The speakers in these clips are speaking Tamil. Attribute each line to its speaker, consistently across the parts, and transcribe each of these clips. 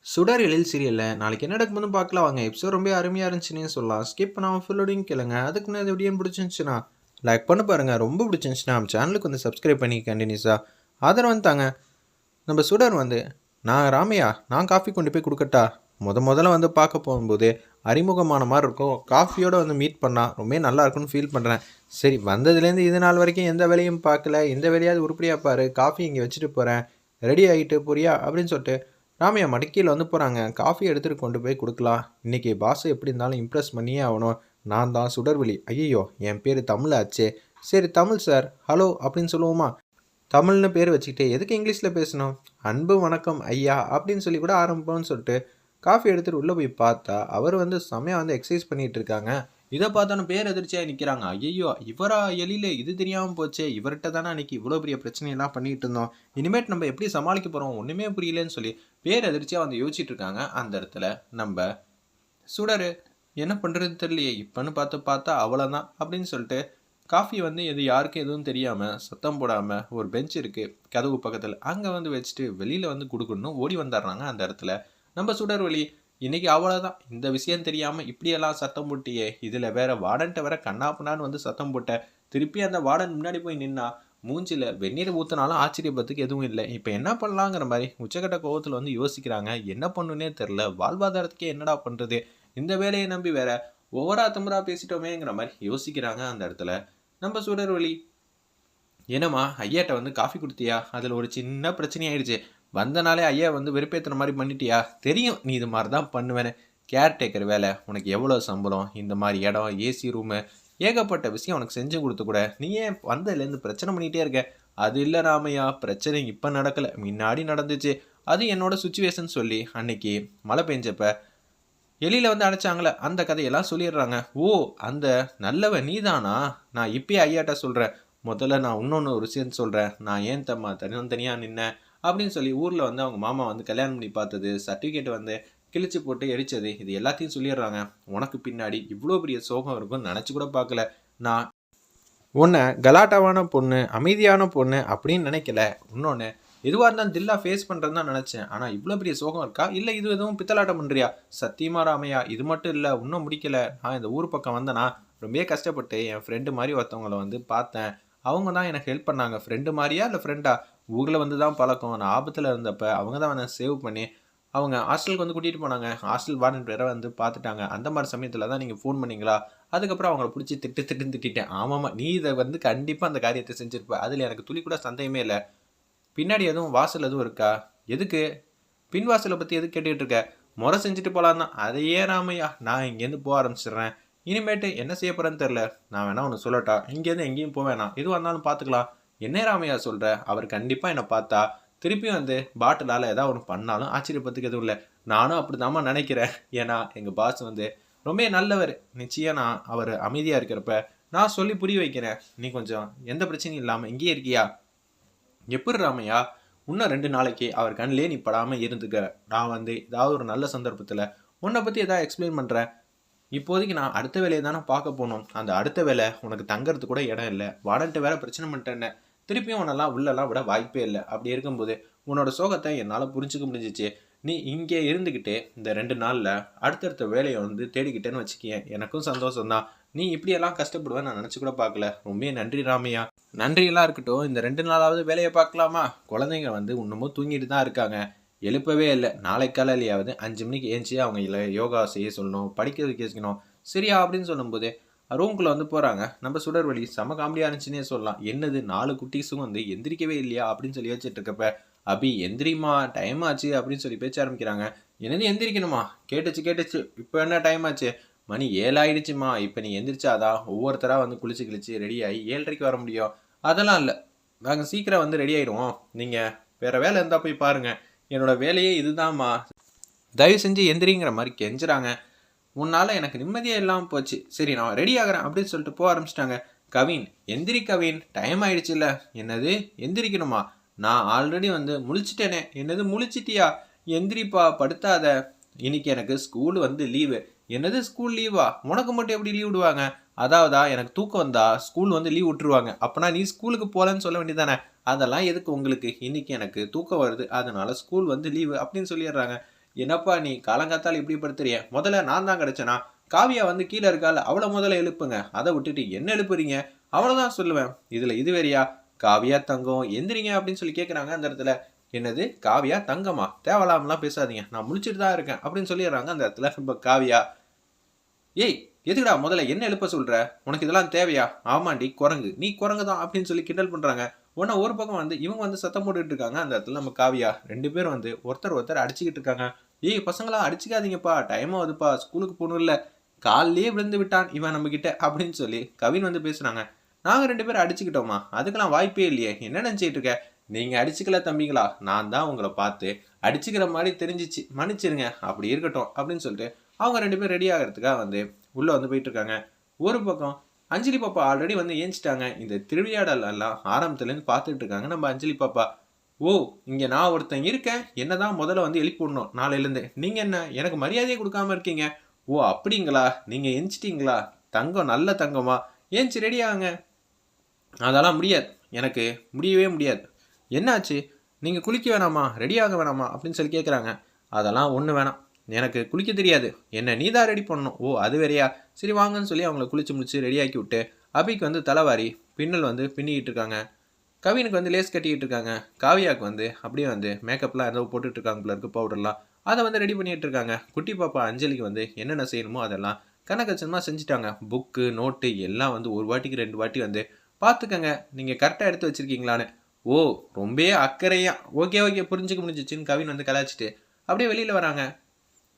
Speaker 1: சுடர் எழில் சீரியல்ல நாளைக்கு என்ன நடக்குதுன்னு பார்க்கலாம் வாங்க. எபிசோட் ரொம்ப அருமையா இருந்துச்சுன்னே சொல்லலாம். ஸ்கிப் பண்ணாமல் ஃபுல்லோடையும் கேளுங்க. அதுக்கு முன்னாடி வீடியோ பிடிச்சிருந்துச்சுன்னா லைக் பண்ண பாருங்க. ரொம்ப பிடிச்சிருந்துச்சுன்னா நம்ம சேனலுக்கு வந்து சப்ஸ்கிரைப் பண்ணி கண்டினியூஸாக ஆதரவு வந்துட்டாங்க. நம்ம சுடர் வந்து நான் ராமையா நான் காஃபி கொண்டு போய் கொடுக்கட்டா. முதல்ல வந்து பார்க்க போகும்போது அறிமுகமான மாதிரி இருக்கும். காஃபியோடு வந்து மீட் பண்ணால் ரொம்ப நல்லா இருக்குன்னு ஃபீல் பண்ணுறேன். சரி வந்ததுலேருந்து இது நாள் வரைக்கும் எந்த வேலையும் பார்க்கல. எந்த வேலையாவது உருப்படியாக பாரு. காஃபி இங்கே வச்சுட்டு போகிறேன். ரெடி ஆகிட்டு போறியா அப்படின்னு சொல்லிட்டு ராமையா மடக்கியில் வந்து போகிறாங்க. காஃபி எடுத்துகிட்டு கொண்டு போய் கொடுக்கலாம். இன்றைக்கி பாஸ் எப்படி இருந்தாலும் இம்ப்ரெஸ் பண்ணியே ஆகணும். நான் தான் சுடர்வழி. ஐயோ என் பேர் தமிழ் ஆச்சே. சரி தமிழ் சார் ஹலோ அப்படின்னு சொல்லுவோமா. தமிழ்னு பேர் வச்சுக்கிட்டு எதுக்கு இங்கிலீஷில் பேசணும். அன்பு வணக்கம் ஐயா அப்படின்னு சொல்லி கூட ஆரம்பிப்போம்னு சொல்லிட்டு காஃபி எடுத்துகிட்டு உள்ளே போய் பார்த்தா அவர் வந்து செம்மையாக வந்து எக்ஸசைஸ் பண்ணிகிட்டு இருக்காங்க. இதை பார்த்தோன்னு பேர் எதிர்ச்சியாக நிற்கிறாங்க. ஐயோ இவரா எழில இது தெரியாமல் போச்சே. இவர்கிட்ட தானே அன்றைக்கி இவ்வளோ பெரிய பிரச்சனையெல்லாம் பண்ணிகிட்டு இருந்தோம். இனிமேட் நம்ம எப்படி சமாளிக்க போகிறோம் ஒன்றுமே புரியலன்னு சொல்லி பேர் எதிர்ச்சியாக வந்து யோசிச்சுட்டு இருக்காங்க. அந்த இடத்துல நம்ம சுடரு என்ன பண்ணுறது தெரியலையே இப்போன்னு பார்த்தா அவ்வளோதான் அப்படின்னு சொல்லிட்டு காஃபி வந்து எது யாருக்கும் எதுவும் தெரியாமல் சத்தம் போடாமல் ஒரு பெஞ்ச் இருக்குது கதவு பக்கத்தில் அங்கே வந்து வச்சுட்டு வெளியில் வந்து கொடுக்கணும் ஓடி வந்துடுறாங்க. அந்த இடத்துல நம்ம சுடர்வழி இன்னைக்கு அவ்வளோதான். இந்த விஷயம் தெரியாமல் இப்படியெல்லாம் சத்தம் போட்டியே. இதில் வேற வார்டன்ட்ட வேற கண்ணாப்புனான்னு வந்து சத்தம் போட்ட. திருப்பி அந்த வார்டன் முன்னாடி போய் நின்னா மூஞ்சில் வெந்நீர் ஊற்றினாலும் ஆச்சரியப்பத்துக்கு எதுவும் இல்லை. இப்போ என்ன பண்ணலாங்கிற மாதிரி உச்சக்கட்ட கோவத்தில் வந்து யோசிக்கிறாங்க. என்ன பண்ணுன்னே தெரில. வாழ்வாதாரத்துக்கே என்னடா பண்ணுறது. இந்த வேலையை நம்பி வேற ஒவ்வொரு திமுறா பேசிட்டோமேங்கிற மாதிரி யோசிக்கிறாங்க. அந்த இடத்துல நம்ம சுடர்வழி என்னம்மா ஐயாட்ட வந்து காஃபி கொடுத்தியா. அதில் ஒரு சின்ன பிரச்சனை ஆயிடுச்சு. வந்தனாலே ஐயா வந்து வெறுப்பேற்றுற மாதிரி பண்ணிட்டியா. தெரியும் நீ இது மாதிரி தான் பண்ணுவேன்னு. கேர்டேக்கர் வேலை உனக்கு எவ்வளோ சம்பளம். இந்த மாதிரி இடம் ஏசி ரூமு ஏகப்பட்ட விஷயம் உனக்கு செஞ்சு கொடுத்து கூட நீ ஏன் வந்ததுலேருந்து பிரச்சனை பண்ணிகிட்டே இருக்க. அது இல்லை ராமையா பிரச்சனை இப்போ நடக்கலை முன்னாடி நடந்துச்சு. அது என்னோட சுச்சுவேஷன் சொல்லி அன்னைக்கு மழை பெஞ்சப்ப எலியில் வந்து அடைச்சாங்களே அந்த கதையெல்லாம் சொல்லிடுறாங்க. ஓ அந்த நல்லவன் நீ தானா. நான் இப்பயே ஐயாட்ட சொல்கிறேன். முதல்ல நான் இன்னொன்று ஒரு விஷயம் சொல்கிறேன். நான் ஏன் தம்மா தனியாக நின்னேன் அப்படின்னு சொல்லி ஊரில் வந்து அவங்க மாமா வந்து கல்யாணம் பண்ணி பார்த்தது சர்டிஃபிகேட் வந்து கிழிச்சு போட்டு எரிச்சது இது எல்லாத்தையும் சொல்லிடுறாங்க. உனக்கு பின்னாடி இவ்வளோ பெரிய சோகம் இருக்கும்னு நினச்சி கூட பார்க்கல. நான் உன்னை கலாட்டாவான பொண்ணு அமைதியான பொண்ணு அப்படின்னு நினைக்கல. இன்னொன்று எதுவாக இருந்தாலும் தில்லா ஃபேஸ் பண்ணுறது தான் நினச்சேன். ஆனால் இவ்வளோ பெரிய சோகம் இருக்கா. இல்லை இது எதுவும் பித்தலாட்டம் பண்ணுறியா. சத்தியமா ராமையா இது மட்டும் இல்லை இன்னும் முடிக்கலை. நான் இந்த ஊர் பக்கம் வந்தேன்னா ரொம்ப கஷ்டப்பட்டு என் ஃப்ரெண்டு மாதிரி ஒருத்தவங்களை வந்து பார்த்தேன். அவங்க தான் எனக்கு ஹெல்ப் பண்ணாங்க. ஃப்ரெண்டு மாதிரியா இல்லை ஃப்ரெண்டா. ஊரில் வந்து தான் பழக்கம். நான் ஆபத்தில் இருந்தப்போ அவங்க தான் என்னை சேவ் பண்ணி அவங்க ஹாஸ்டலுக்கு வந்து கூட்டிகிட்டு போனாங்க. ஹாஸ்டல் வார்டன் பேரை வந்து பார்த்துட்டாங்க. அந்த மாதிரி சமயத்தில் தான் நீங்கள் ஃபோன் பண்ணிங்களா. அதுக்கப்புறம் அவங்கள பிடிச்சி திட்டிட்டேன். ஆமாம்மா நீ இதை வந்து கண்டிப்பாக அந்த காரியத்தை செஞ்சுருப்ப. அதில் எனக்கு துளி கூட சந்தேகமே இல்லை. பின்னாடி எதுவும் வாசல் எதுவும் இருக்கா. எதுக்கு பின் வாசலை பற்றி எதுக்கு கேட்டுக்கிட்டு இருக்க. முறை செஞ்சுட்டு போகலாம் தான். அதையே ராமையா நான் இங்கேருந்து போக ஆரம்பிச்சிடுறேன். இனிமேட்டு என்ன செய்ய போகிறேன்னு தெரில. நான் வேணா ஒன்று சொல்லட்டா. இங்கேருந்து எங்கேயும் போக வேணாம். எதுவாக இருந்தாலும் பார்த்துக்கலாம். என்ன ராமையா சொல்கிற. அவர் கண்டிப்பாக என்னை பார்த்தா திருப்பியும் வந்து பாட்டிலால் ஏதாவது ஒன்று பண்ணாலும் ஆச்சரியப்பத்துக்கு எதுவும் இல்லை. நானும் அப்படி தாம்மா நினைக்கிறேன். ஏன்னா எங்கள் பாஸ் வந்து ரொம்ப நல்லவர். நிச்சயம் நான் அவர் அமைதியாக இருக்கிறப்ப நான் சொல்லி புரிய வைக்கிறேன். நீ கொஞ்சம் எந்த பிரச்சனையும் இல்லாமல் இங்கேயே இருக்கியா. எப்படி ராமையா இன்னும் 2 நாளைக்கு அவர் கண்ணிலே நீ படாமல் இருந்துக்க. நான் வந்து ஏதாவது ஒரு நல்ல சந்தர்ப்பத்தில் உன்னை பற்றி எதாவது எக்ஸ்பிளைன் பண்ணுறேன். இப்போதைக்கு நான் அடுத்த வேலையை தானே பார்க்க போகணும். அந்த அடுத்த வேலை உனக்கு தங்கறது கூட இடம் இல்லை. வாடன்ட்டு வேற பிரச்சனை பண்ணிட்டேன்னு திருப்பியும் உன்னெல்லாம் உள்ளெல்லாம் விட வாய்ப்பே இல்லை. அப்படி இருக்கும்போது உன்னோட சோகத்தை என்னால் புரிஞ்சுக்க முடிஞ்சிச்சு. நீ இங்கே இருந்துக்கிட்டே இந்த 2 நாளில் அடுத்தடுத்த வேலையை வந்து தேடிக்கிட்டேன்னு வச்சுக்கேன். எனக்கும் சந்தோஷம்தான். நீ இப்படியெல்லாம் கஷ்டப்படுவேன் நான் நினச்சி கூட பார்க்கல. ரொம்ப நன்றி ராமையா. நன்றியெல்லாம் இருக்கட்டும். இந்த 2 நாளாவது வேலையை பார்க்கலாமா. குழந்தைங்க வந்து இன்னமும் தூங்கிட்டு தான் இருக்காங்க. எழுப்பவே இல்லை. நாளைக்கு காலையிலையாவது 5 மணிக்கு ஏஞ்சி அவங்க யோகா செய்ய சொல்லணும். படிக்க வைக்கணும். சரியா அப்படின்னு சொல்லும்போது ரூம்குள்ளே வந்து போகிறாங்க. நம்ம சுடர்வழி செம காமெடியாக இருந்துச்சுன்னே சொல்லலாம். என்னது 4 குட்டீஸும் வந்து எந்திரிக்கவே இல்லையா அப்படின்னு சொல்லி வச்சுட்டு இருக்கப்ப அபி எந்திரிமா டைம் ஆச்சு அப்படின்னு சொல்லி பேச்ச ஆரம்பிக்கிறாங்க. என்னது எந்திரிக்கணுமா. கேட்டுச்சு இப்போ என்ன டைம் ஆச்சு. மணி 7 ஆயிடுச்சுமா. இப்போ நீ எந்திரிச்சாதான் ஒவ்வொருத்தராக வந்து குளிச்சு கிழிச்சு ரெடி ஆகி 7:30 வர முடியும். அதெல்லாம் இல்லை. நாங்கள் சீக்கிரம் வந்து ரெடி ஆகிடுவோம். நீங்கள் வேறு வேலை இருந்தால் போய் பாருங்கள். என்னோடய வேலையே இதுதான்மா. தயவு செஞ்சு எந்திரிங்கிற மாதிரி கெஞ்சுறாங்க. உன்னால் எனக்கு நிம்மதியே இல்லாமல் போச்சு. சரி நான் ரெடி ஆகிறேன் அப்படின்னு சொல்லிட்டு போக ஆரம்பிச்சிட்டாங்க. கவின் எந்திரி கவின் டைம் ஆயிடுச்சு இல்லை. என்னது எந்திரிக்கணுமா. நான் ஆல்ரெடி வந்து முழிச்சிட்டேனே. என்னது முழிச்சிட்டியா. எந்திரிப்பா படுத்தாத. இன்னைக்கு எனக்கு ஸ்கூல் வந்து லீவு. என்னது ஸ்கூல் லீவா. உனக்கு மட்டும் எப்படி லீவ் விடுவாங்க. அதாவதா எனக்கு தூக்கம் வந்தா ஸ்கூல் வந்து லீவ் விட்டுருவாங்க. அப்போனா நீ ஸ்கூலுக்கு போகலன்னு சொல்ல வேண்டியதானே. அதெல்லாம் எதுக்கு உங்களுக்கு. இன்னைக்கு எனக்கு தூக்கம் வருது அதனால ஸ்கூல் வந்து லீவு அப்படின்னு சொல்லிடுறாங்க. என்னப்பா நீ காலங்காத்தால் இப்படி படுத்துறிய? முதல்ல நான் தான் கிடைச்சேனா? காவியா வந்து கீழே இருக்கால, அவளை முதல்ல எழுப்புங்க. அதை விட்டுட்டு என்ன எழுப்புறீங்க? அவ்வளவுதான் சொல்லுவேன். இதுல இது வேறையா? காவியா தங்கம் எந்திரிங்க அப்படின்னு சொல்லி கேட்குறாங்க அந்த இடத்துல. என்னது காவியா தங்கமா? தேவையில்லாமலாம் பேசாதீங்க, நான் முழிச்சிட்டு தான் இருக்கேன் அப்படின்னு சொல்லிடுறாங்க அந்த இடத்துல. இப்போ காவியா, ஏய் எதுக்குடா முதல்ல என்ன எழுப்ப சொல்ற? உனக்கு இதெல்லாம் தேவையா? ஆமாண்டி குரங்கு, நீ குரங்கு தான் அப்படின்னு சொல்லி கிண்டல் பண்றாங்க. உடனே ஒரு பக்கம் வந்து இவங்க வந்து சத்தம் போட்டுட்டு இருக்காங்க அந்த இடத்துல. நம்ம காவியா 2 பேரும் வந்து ஒருத்தர் அடிச்சுக்கிட்டு இருக்காங்க. ஏய் பசங்களா அடிச்சுக்காதீங்கப்பா, டைம் ஆகுதுப்பா, ஸ்கூலுக்கு போகணும் இல்ல, காலிலேயே விழுந்து விட்டான் இவன் நம்ம கிட்ட அப்படின்னு சொல்லி கவின் வந்து பேசுறாங்க. நாங்க 2 பேரும் அடிச்சுக்கிட்டோமா? அதுக்கெல்லாம் வாய்ப்பே இல்லையே, என்ன நினைச்சிட்டு இருக்க? நீங்க அடிச்சுக்கல தம்பிங்களா, நான் தான் உங்களை பார்த்து அடிச்சுக்கிற மாதிரி தெரிஞ்சிச்சு, மன்னிச்சிருங்க, அப்படி இருக்கட்டும் அப்படின்னு சொல்லிட்டு அவங்க 2 பேரும் ரெடி ஆகிறதுக்காக வந்து உள்ள வந்து போயிட்டு இருக்காங்க. ஒரு பக்கம் அஞ்சலி பாப்பா ஆல்ரெடி வந்து ஏஞ்சிட்டாங்க. இந்த திருவிளையாடல் எல்லாம் ஆரம்பத்துலேருந்து பார்த்துட்டு இருக்காங்க நம்ம அஞ்சலி பாப்பா. ஓ இங்கே நான் ஒருத்தன் இருக்கேன், என்னதான் முதல்ல வந்து எழுப்பி விடணும் நாளையிலேருந்து. நீங்கள் என்ன எனக்கு மரியாதையை கொடுக்காம இருக்கீங்க? ஓ அப்படிங்களா, நீங்கள் எஞ்சிட்டீங்களா? தங்கம் நல்ல தங்கமா, ஏஞ்சி ரெடி ஆகுங்க. அதெல்லாம் முடியாது, எனக்கு முடியவே முடியாது. என்னாச்சு, நீங்கள் குளிக்க வேணாமா, ரெடி ஆக வேணாமா அப்படின்னு சொல்லி கேட்குறாங்க. அதெல்லாம் ஒன்றும் வேணாம், எனக்கு குளிக்க தெரியாது, என்ன நீ தான் ரெடி பண்ணணும். ஓ அது வேறையா, சரி வாங்கன்னு சொல்லி அவங்கள குளிச்சு முடிச்சு ரெடி ஆக்கி விட்டு அபிக்கு வந்து தலைவாரி பின்னல் வந்து பின்னிக்கிட்டு இருக்காங்க. கவினுக்கு வந்து லேஸ் கட்டிக்கிட்டு இருக்காங்க. காவியாவுக்கு வந்து அப்படியே வந்து மேக்கப்லாம் ஏதோ போட்டுட்டு இருக்காங்க போல இருக்கு, பவுடர்லாம் அதை வந்து ரெடி பண்ணிட்டு இருக்காங்க. குட்டி பாப்பா அஞ்சலிக்கு வந்து என்னென்ன செய்யணுமோ அதெல்லாம் கணக்கச்சனமாக செஞ்சுட்டாங்க. புக்கு நோட்டு எல்லாம் வந்து ஒரு வாட்டிக்கு 2 வாட்டி வந்து பார்த்துக்கங்க நீங்கள் கரெக்டாக எடுத்து வச்சுருக்கீங்களான்னு. ஓ ரொம்பவே அக்கறையா, ஓகே ஓகே புரிஞ்சுக்க முடிஞ்சிச்சின்னு கவின் வந்து கலாய்ச்சிட்டு அப்படியே வெளியில் வராங்க.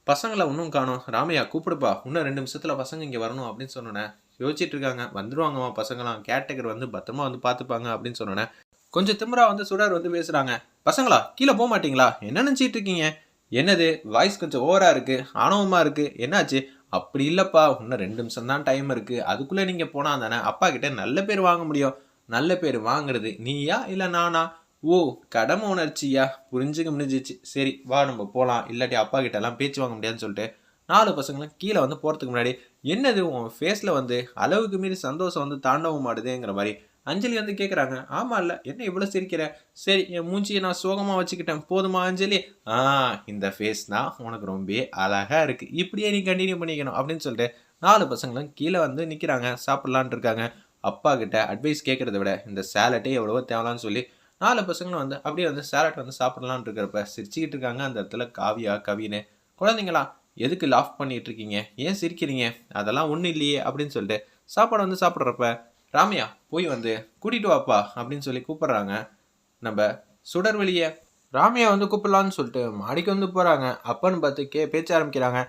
Speaker 1: பசங்களை இன்னும் காணோம். ராமையா கூப்பிடுப்பா, இன்னும் 2 நிமிஷத்தில் பசங்க இங்கே வரணும் அப்படின்னு சொன்னோன்னே யோசிச்சுட்டு இருக்காங்க. வந்துடுவாங்கம்மா பசங்களாம், கேட்டகர் வந்து பத்திரமா வந்து பார்த்துப்பாங்க அப்படின்னு சொன்னோன்னே கொஞ்சம் திமிரா வந்து சுடர் வந்து பேசுகிறாங்க. பசங்களா கீழே போக மாட்டீங்களா, என்ன நினச்சிட்டு இருக்கீங்க? என்னது வாய்ஸ் கொஞ்சம் ஓவராக இருக்குது, ஆணவமாக இருக்குது, என்னாச்சு? அப்படி இல்லைப்பா, இன்னும் 2 நிமிஷம் தான் டைம் இருக்குது, அதுக்குள்ளே நீங்கள் போனால் தானே அப்பா கிட்டே நல்ல பேர் வாங்க முடியும். நல்ல பேர் வாங்குறது நீயா இல்லை நானா? ஓ கடமை உணர்ச்சியா, புரிஞ்சுக்க முடிஞ்சிச்சு. சரி வா நம்ம போகலாம், இல்லாட்டி அப்பா கிட்ட எல்லாம் பேச்சு வாங்க முடியாதுன்னு சொல்லிட்டு 4 பசங்களும் கீழே வந்து போகிறதுக்கு முன்னாடி என்னது உன் ஃபேஸில் வந்து அளவுக்கு மீறி சந்தோஷம் வந்து தாண்டவும் மாடுதுங்கிற மாதிரி அஞ்சலி வந்து கேட்குறாங்க. ஆமாம் இல்லை என்ன இவ்வளோ சிரிக்கிற? சரி என் மூஞ்சியை நான் சோகமாக வச்சுக்கிட்டேன் போதுமா அஞ்சலி? இந்த ஃபேஸ் தான் உனக்கு ரொம்ப அழகாக இருக்குது, இப்படியே நீ கண்டினியூ பண்ணிக்கணும் அப்படின்னு சொல்லிட்டு 4 பசங்களும் கீழே வந்து நிற்கிறாங்க, சாப்பிட்லான் இருக்காங்க. அப்பா கிட்ட அட்வைஸ் கேட்குறத விட இந்த சேலட்டே எவ்வளவோ தேவலான்னு சொல்லி 4 பசங்களும் வந்து அப்படியே வந்து சேலட் வந்து சாப்பிடலான் இருக்கிறப்ப சிரிச்சுக்கிட்டு இருக்காங்க அந்த இடத்துல காவியா கவின்னு. குழந்தைங்களா எதுக்கு லாஃப் பண்ணிட்டு இருக்கீங்க, ஏன் சிரிக்கிறீங்க? அதெல்லாம் ஒன்றும் இல்லையே அப்படின்னு சொல்லிட்டு சாப்பாடு வந்து சாப்பிட்றப்ப ராமையா போய் வந்து கூட்டிகிட்டு வாப்பா அப்படின்னு சொல்லி கூப்பிட்றாங்க நம்ம சுடர்வெளியை. ராமையா வந்து கூப்பிடலான்னு சொல்லிட்டு மாடிக்கு வந்து போகிறாங்க. அப்பன்னு பார்த்து பேச்ச ஆரம்பிக்கிறாங்க.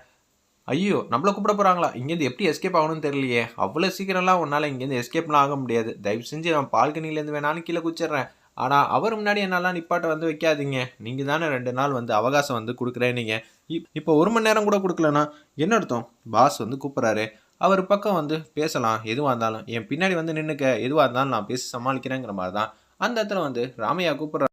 Speaker 1: ஐயோ நம்மளை கூப்பிட போகிறாங்களா, இங்கேருந்து எப்படி எஸ்கேப் ஆகணும்னு தெரியலையே, அவ்வளோ சீக்கிரம்லாம் உன்னால் இங்கேருந்து எஸ்கேப்லாம் ஆக முடியாது, தயவு செஞ்சு நான் பால்கனிலேருந்து வேணாலும் கீழே குச்சிட்றேன், ஆனால் அவர் முன்னாடி என்னெல்லாம் நிப்பாட்ட வந்து வைக்காதீங்க. நீங்கள் தானே 2 நாள் வந்து அவகாசம் வந்து கொடுக்குறேன், நீங்கள் இப்போ 1 மணி நேரம் கூட கொடுக்கலனா என்ன அர்த்தம்? பாஸ் வந்து கூப்பிட்றாரு, அவர் பக்கம் வந்து பேசலாம், எதுவாக இருந்தாலும் என் பின்னாடி வந்து நின்றுக்க, எதுவாக இருந்தாலும் நான் பேசி சமாளிக்கிறேங்கிற மாதிரி தான் அந்த இடத்துல வந்து ராமையா கூப்பிட்ற